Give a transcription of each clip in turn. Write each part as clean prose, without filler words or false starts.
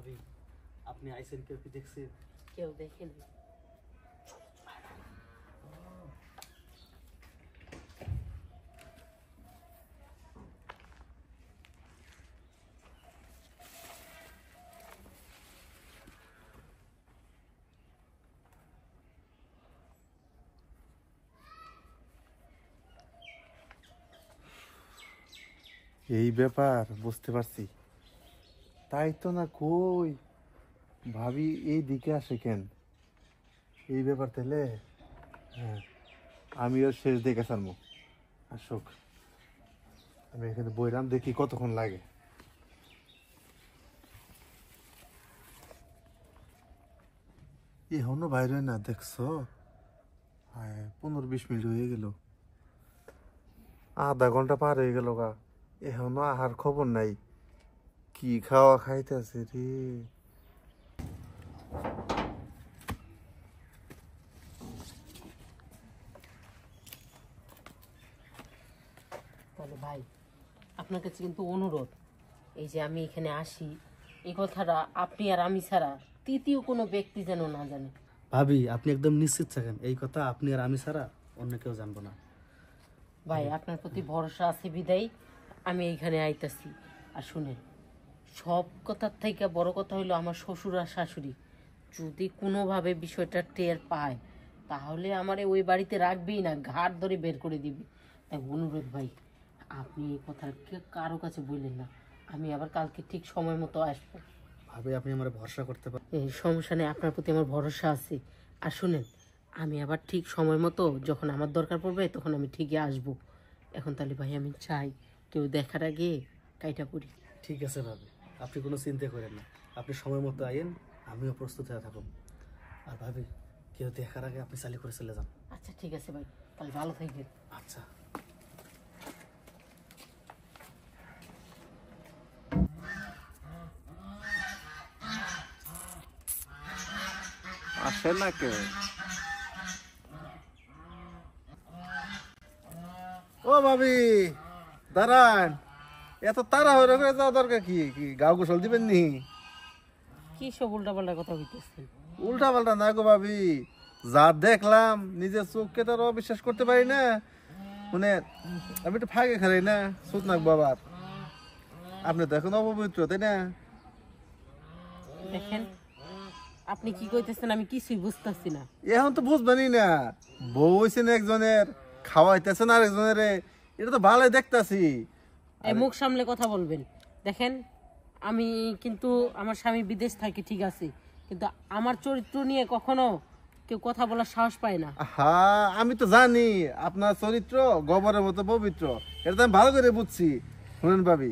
ভাবি আপনি আইসেন কেউ কি দেখছেন? কেউ দেখেনি। এই ব্যাপার বুঝতে পারছি। তাই তো না কই ভাবি এই দিকে আসে কেন? এই ব্যাপার তাহলে হ্যাঁ, আমিও শেষ দেখে সারমু। আসুক, আমি এখানে বইরাম, দেখি কতক্ষণ লাগে। এখনো বাইরে না দেখছো? 15-20 মিনিট হয়ে গেল, আধা ঘন্টা পার হয়ে গেল গা, এখনো আহার খবর নাই। কি খাওয়া খাইতেছে রে। তাহলে ভাই আপনার কাছে কিন্তু অনুরোধ, এই যে আমি এখানে আসি এই কথাটা আপনি আর আমি ছাড়া তৃতীয় কোনো ব্যক্তি যেন না জানে। ভাবি আপনি একদম নিশ্চিত থাকেন, এই কথা আপনি আর আমি ছাড়া অন্য কেউ জানবো না। ভাই আপনার প্রতি ভরসা আছে বিদায় আমি এইখানে আইতাছি। আর শুনেন, সব কথার থেকে বড় কথা হইলো আমার শ্বশুর আর শাশুড়ি যদি কোনোভাবে বিষয়টা টের পায় তাহলে আমারে ওই বাড়িতে রাখবেই না, ঘাট ধরে বের করে দিবে। তাই অনুরোধ ভাই, আপনি এই কথা কারো কাছে বললেন না, আমি আবার কালকে ঠিক সময় মতো আসবো। ভাবি আপনি আমার ভরসা করতে পারেন। এই সমস্যা নেই, আপনার প্রতি আমার ভরসা আছে। আর শুনেন, আমি আবার ঠিক সময় মতো যখন আমার দরকার পড়বে তখন আমি ঠিকই আসবো। এখন তাহলে ভাই আমি চাই কেউ দেখার আগে কাইটা পড়ি। ঠিক আছে ভাবি, আপনি কোনো চিন্তা করেন না, আপনি সময় মতো আইন, আমিও প্রস্তুত হয়ে থাকুন। আর ভাবি কেউ দেখার আগে আপনি চালি করে চলে যান। আচ্ছা ঠিক আছে ভাই, তাহলে ভালো থাকবেন। আচ্ছা। আসে না কেউ? ও ভাবি দাঁড়ান, এত তাড়াহুড়ো করে যাওয়া দরকার কি? কি গাও গোসল দিবেন নি? কি সব উল্টাপাল্টা কথা বলতেছেন? উল্টা পাল্টা না গো ভাবি, যা দেখলাম নিজের চোখকে তো আর অবিশ্বাস করতে পারি না। মানে আমি একটু ফাঁকে খাই না, সুত নাক বাবার। আপনি তো এখন অপবিত্র, তাই না? দেখেন আপনি কি কইতেছেন আমি কিছুই বুঝতেছি না। এখন তো বুঝবেনই না, বউ হইছেন একজনের, খাওয়াইতেছেন আর একজনের, এটা তো ভালোই দেখতাছি। এই মুখ সামলে কথা বলবেন। দেখেন আমি কিন্তু আমার স্বামী বিদেশ থাকে ঠিক আছে, কিন্তু আমার চরিত্র নিয়ে কখনো কেউ কথা বলার সাহস পায় না। হ্যাঁ আমি তো জানি আপনার চরিত্র গোবরের মতো পবিত্র, এটা তো আমি ভালো করে বুঝছি। শুনেন ভাবি,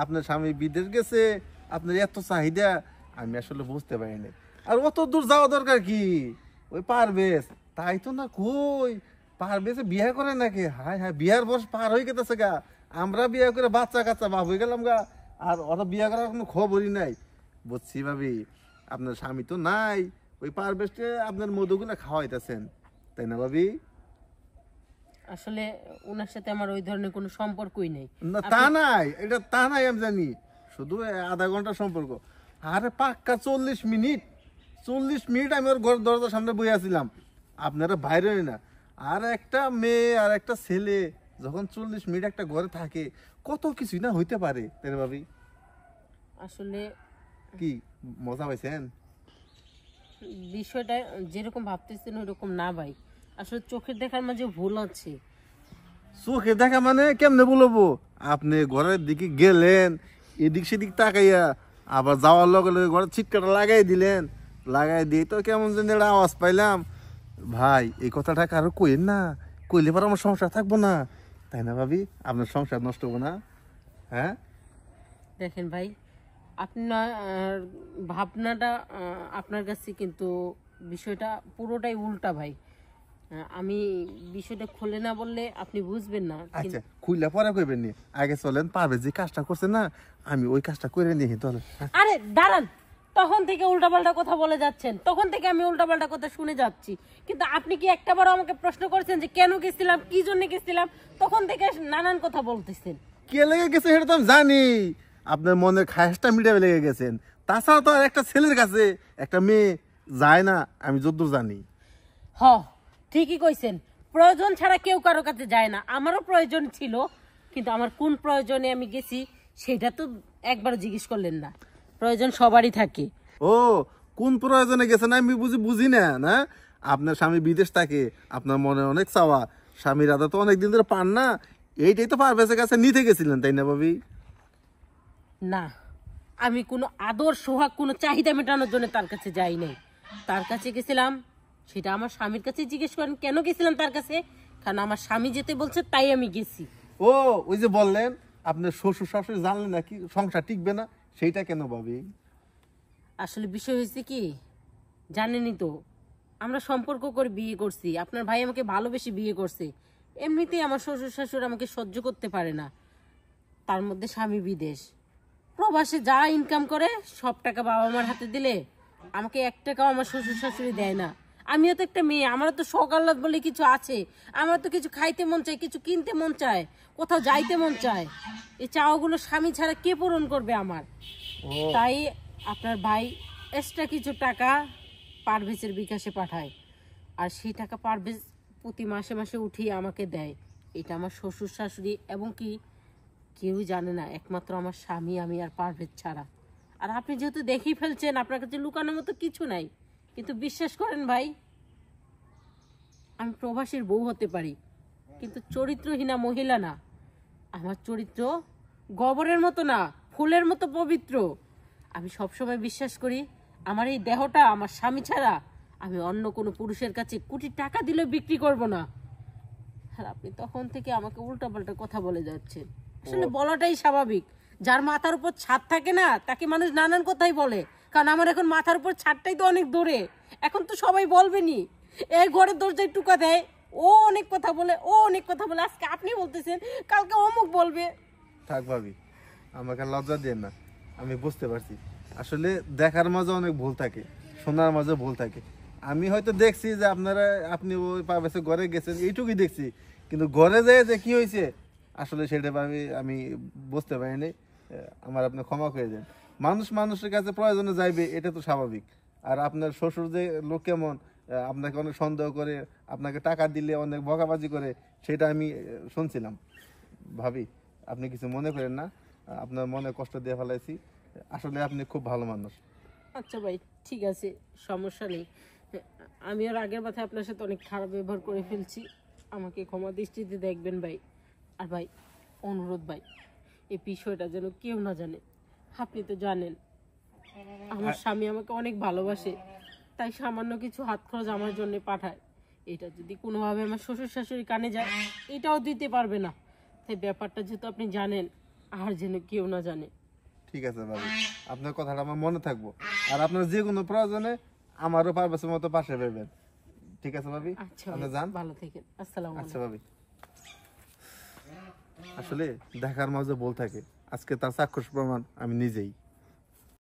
আপনার স্বামী বিদেশ গেছে, আপনার এত চাহিদা আমি আসলে বুঝতে পারিনি। আর অত দূর যাওয়া দরকার কি? ওই পারবেশ তাই তো না কই, পারবেশে বিয়ে করে নাকি? হায় হায়, বিয়ার বয়স পার হয়ে গেছে গা, আমরা বিয়ে করে বাচ্চা কাচ্চা বাপ হয়ে গেলাম গা, আর ওরা বিয়ে করার কোনো খবরই নাই। বুঝছি ভাবি, আপনার স্বামী তো নাই, ওই পারবেশকে আপনার মধুগুলা খাওয়াইতেছেন, তাই না ভাবি? আসলে ওনার সাথে আমার ওই ধরনের কোনো সম্পর্কই নেই। না তা নাই, এটা তা নাই আমি জানি, শুধু আধা ঘন্টা সম্পর্ক। আরে পাক্কা 40 মিনিট, 40 মিনিট আমি ওর ঘর দরজার সামনে বই আছিলাম, আপনারা বাইরে না। আর একটা মেয়ে আর একটা ছেলে যখন 40 মিনিট একটা ঘরে থাকে, কত কিছুই না হইতে পারে, তাই না ভাবি? আসলে কি মজা পাইছেন? বিষয়টা যেরকম ভাবতেছেন ওইরকম না ভাই, আসলে চোখের দেখার মাঝে ভুল আছে। চোখে দেখা মানে কেমনে বলবো? আপনি ঘরের দিকে গেলেন, এদিক সেদিক তাকাইয়া, আবার যাওয়ার লগে লগে ঘরের ছিটকাটা লাগাই দিলেন, লাগাই দিয়ে তো কেমন যেন একটা আওয়াজ পাইলাম। ভাই এই কথাটা কারো কইেন না, কইলে পর আমার সংসার থাকবো না, তাই না ভাবি? আপনার সংসার নষ্ট হবো না? হ্যাঁ দেখেন ভাই, আপনার ভাবনাটা আপনার কাছে কিন্তু বিষয়টা পুরোটাই উল্টা ভাই। আমি বিষয়টা খুলে না বললে আপনি বুঝবেন না। আচ্ছা খুইলা পরে কইবেন নি, আগে চলেন, পারবে যে কাজটা করছে না আমি ওই কাজটা করে নিয়ে তাহলে। আরে দাঁড়ান, তখন থেকে উল্টাপাল্টা কথা বলে যাচ্ছেন, তখন থেকে আমি উল্টাপাল্টা কথা শুনে যাচ্ছি, কিন্তু আপনি কি একটাবারও আমাকে প্রশ্ন করেছেন যে কেন গেছিলাম, কি জন্য গেছিলাম? তখন থেকে নানান কথা বলতেছেন। কে লেগে গেছে সেটা তো আমি জানি, আপনার মনের খায়েসটা মিটাবে লেগে গেছেন, তাছাড়া তো আর একটা ছেলের কাছে একটা মেয়ে যায় না, আমি যতদূর জানি। হ, ঠিকই কইছেন, প্রয়োজন ছাড়া কেউ কারো কাছে যায় না। আমারও প্রয়োজন ছিল, কিন্তু আমার কোন প্রয়োজনে আমি গেছি সেটা তো একবার জিজ্ঞেস করলেন না। প্রয়োজন সবারই থাকে। ও, কোন প্রয়োজনে গেছেন আমি বুঝি না। না, আপনার স্বামী বিদেশ থাকে, আপনার মনে অনেক চাওয়া, স্বামীর আদা তো অনেকদিন ধরে পান না, এইটাই তো পারভেজের কাছে নিতে গেছিলেন, তাই না ভাবি? না, আমি কোনো আদর সোহাগ কোনো চাহিদা মেটানোর জন্য তার কাছে যাই নাই। তার কাছে গেছিলাম, সেটা আমার স্বামীর কাছে জিজ্ঞেস করেন কেন গেছিলাম তার কাছে, কারণ আমার স্বামী যেতে বলছে তাই আমি গেছি। ও, ওই যে বললেন আপনার শ্বশুর শাশুড়ি জানলেন নাকি সংসার টিকবে না, সেইটা কেন ভাবি? আসলে বিষয় হয়েছে কি জানেনই তো, আমরা সম্পর্ক করে বিয়ে করছি, আপনার ভাই আমাকে ভালোবেসে বিয়ে করছে। এমনিতেই আমার শ্বশুর শাশুড়ি আমাকে সহ্য করতে পারে না, তার মধ্যে স্বামী বিদেশ প্রবাসে যা ইনকাম করে সব টাকা বাবা মার হাতে দিলে আমাকে 1 টাকাও আমার শ্বশুর শাশুড়ি দেয় না। আমিও তো একটা মেয়ে, আমারও তো শখ আহ্লাদ বলে কিছু আছে, আমার তো কিছু খাইতে মন চায়, কিছু কিনতে মন চায়, কোথাও যাইতে মন চায়। এই চাওয়াগুলো স্বামী ছাড়া কে পূরণ করবে আমার? তাই আপনার ভাই এক্সট্রা কিছু টাকা পারভেজের বিকাশে পাঠায়, আর সেই টাকা পারভেজ প্রতি মাসে মাসে উঠিয়ে আমাকে দেয়। এটা আমার শ্বশুর শাশুড়ি এবং কি কেউ জানে না, একমাত্র আমার স্বামী, আমি আর পারভেজ ছাড়া। আর আপনি যেহেতু দেখেই ফেলছেন, আপনার কাছে লুকানোর মতো কিছু নাই, কিন্তু বিশ্বাস করেন ভাই, আমি প্রবাসীর বউ হতে পারি কিন্তু চরিত্রহীনা মহিলা না। আমার চরিত্র গোবরের মতো না, ফুলের মতো পবিত্র। আমি সবসময় বিশ্বাস করি আমার এই দেহটা আমার স্বামী ছাড়া আমি অন্য কোনো পুরুষের কাছে কোটি টাকা দিলেও বিক্রি করব না। আর আপনি তখন থেকে আমাকে উল্টাপাল্টা কথা বলে যাচ্ছেন। আসলে বলাটাই স্বাভাবিক, যার মাথার উপর ছাদ থাকে না তাকে মানুষ নানান কথাই বলে, কারণ আমার এখন মাথার উপর ছাদটাই তো অনেক দূরে। এখন তো সবাই বলবেনি, এই ঘরের দরজায় টুকা দেয়, ও অনেক কথা বলে, ও অনেক কথা বলে, আজকে আপনি বলতেছেন, কালকে অমুক বলবে। থাক ভাবি, আমাকে লজ্জা দিয়ে না, আমি বুঝতে পারছি। আসলে দেখার মাঝে অনেক ভুল থাকে, শোনার মাঝে ভুল থাকে। আমি হয়তো দেখছি যে আপনি ওই পাবেছে ঘরে গেছেন, এইটুকুই দেখছি, কিন্তু ঘরে যেয়ে যে কি হয়েছে আসলে সেটা আমি বুঝতে পারিনি। আমার আপনি ক্ষমা করে দেন। মানুষ মানুষের কাছে প্রয়োজনে যাইবে, এটা তো স্বাভাবিক। আর আপনার শ্বশুর যে লোক কেমন, আপনাকে অনেক সন্দেহ করে, আপনাকে টাকা দিলে অনেক বকাবাজি করে, সেটা আমি শুনছিলাম। ভাবি, আপনি কিছু মনে করেন না, আপনার মনে কষ্ট দিয়ে ফেলাইছি। আসলে আপনি খুব ভালো মানুষ। আচ্ছা ভাই, ঠিক আছে, সমস্যা নেই। আমি আর আগের মাথায় আপনার সাথে অনেক খারাপ ব্যবহার করে ফেলছি, আমাকে ক্ষমা দৃষ্টিতে দেখবেন ভাই। আর ভাই, অনুরোধ ভাই, এই বিষয়টা যেন কেউ না জানে। আপনি তো জানেন আমার স্বামী আমাকে অনেক ভালোবাসে, তাই সামান্য কিছু হাত খরচ আমার জন্য পাঠায়। এটা যদি কোনোভাবে আমার শ্বশুর শাশুড়ি কানে যায়, এটাও দিতে পারবে না। তাই ব্যাপারটা যেহেতু আপনি জানেন, আর যেন কেউ না জানে। ঠিক আছে ভাবি, আপনার কথাটা আমার মনে থাকবো। আর আপনার যে কোনো প্রয়োজনে আমারও পারবেছের মতো পাশে পাবেন। ঠিক আছে ভাবি, আচ্ছা আপনি ভাই, যান। ভালো থাকেন। আসসালামু আচ্ছা আলাইকুম। ভাবি। আসলে দেখার মাঝে ভুল থাকে, আজকে তার চাক্ষুষ প্রমাণ আমি নিজেই।